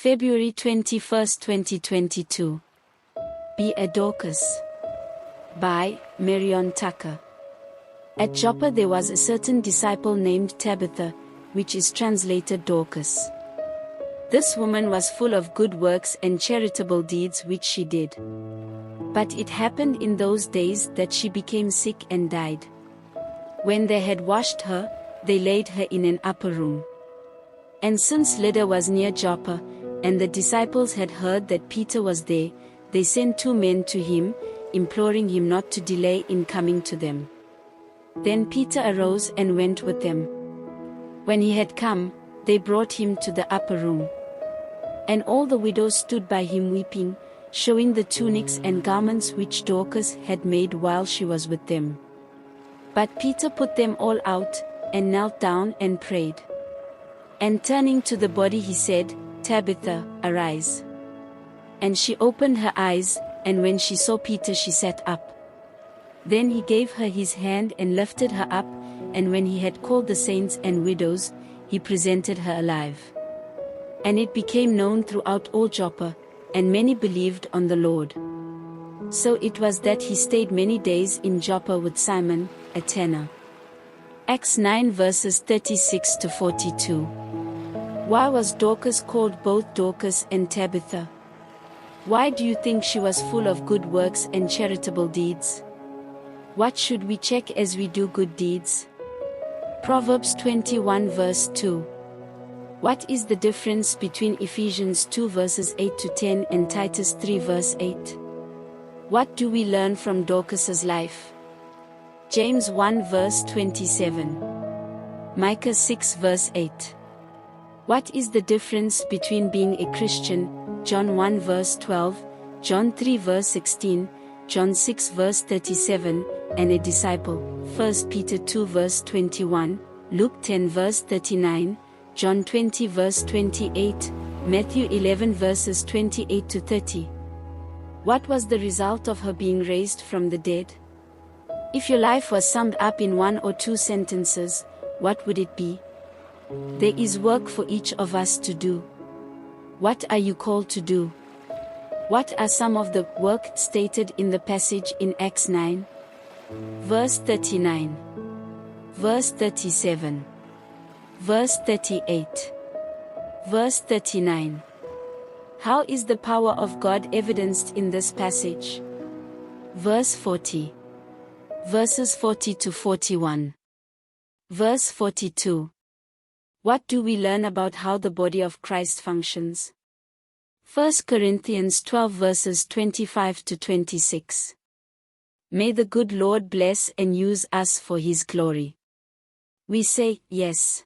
February 21st, 2022. Be a Dorcas. By Marionne. At Joppa there was a certain disciple named Tabitha, which is translated Dorcas. This woman was full of good works and charitable deeds which she did. But it happened in those days that she became sick and died. When they had washed her, they laid her in an upper room. And since Lydda was near Joppa, and the disciples had heard that Peter was there, they sent 2 men to him, imploring him not to delay in coming to them. Then Peter arose and went with them. When he had come, they brought him to the upper room. And all the widows stood by him weeping, showing the tunics and garments which Dorcas had made while she was with them. But Peter put them all out, and knelt down and prayed. And turning to the body he said, "Tabitha, arise." And she opened her eyes, and when she saw Peter she sat up. Then he gave her his hand and lifted her up, and when he had called the saints and widows, he presented her alive. And it became known throughout all Joppa, and many believed on the Lord. So it was that he stayed many days in Joppa with Simon, a tanner. Acts 9 verses 36 to 42. Why was Dorcas called both Dorcas and Tabitha? Why do you think she was full of good works and charitable deeds? What should we check as we do good deeds? Proverbs 21 verse 2. What is the difference between Ephesians 2 verses 8 to 10 and Titus 3 verse 8? What do we learn from Dorcas's life? James 1 verse 27. Micah 6 verse 8. What is the difference between being a Christian, John 1 verse 12, John 3 verse 16, John 6 verse 37, and a disciple, 1 Peter 2 verse 21, Luke 10 verse 39, John 20 verse 28, Matthew 11 verses 28 to 30? What was the result of her being raised from the dead? If your life was summed up in 1 or 2 sentences, what would it be? There is work for each of us to do. What are you called to do? What are some of the work stated in the passage in Acts 9? Verse 39. Verse 37. Verse 38. Verse 39. How is the power of God evidenced in this passage? Verse 40. Verses 40 to 41. Verse 42. What do we learn about how the body of Christ functions? 1 Corinthians 12 verses 25 to 26. May the good Lord bless and use us for His glory. We say, yes.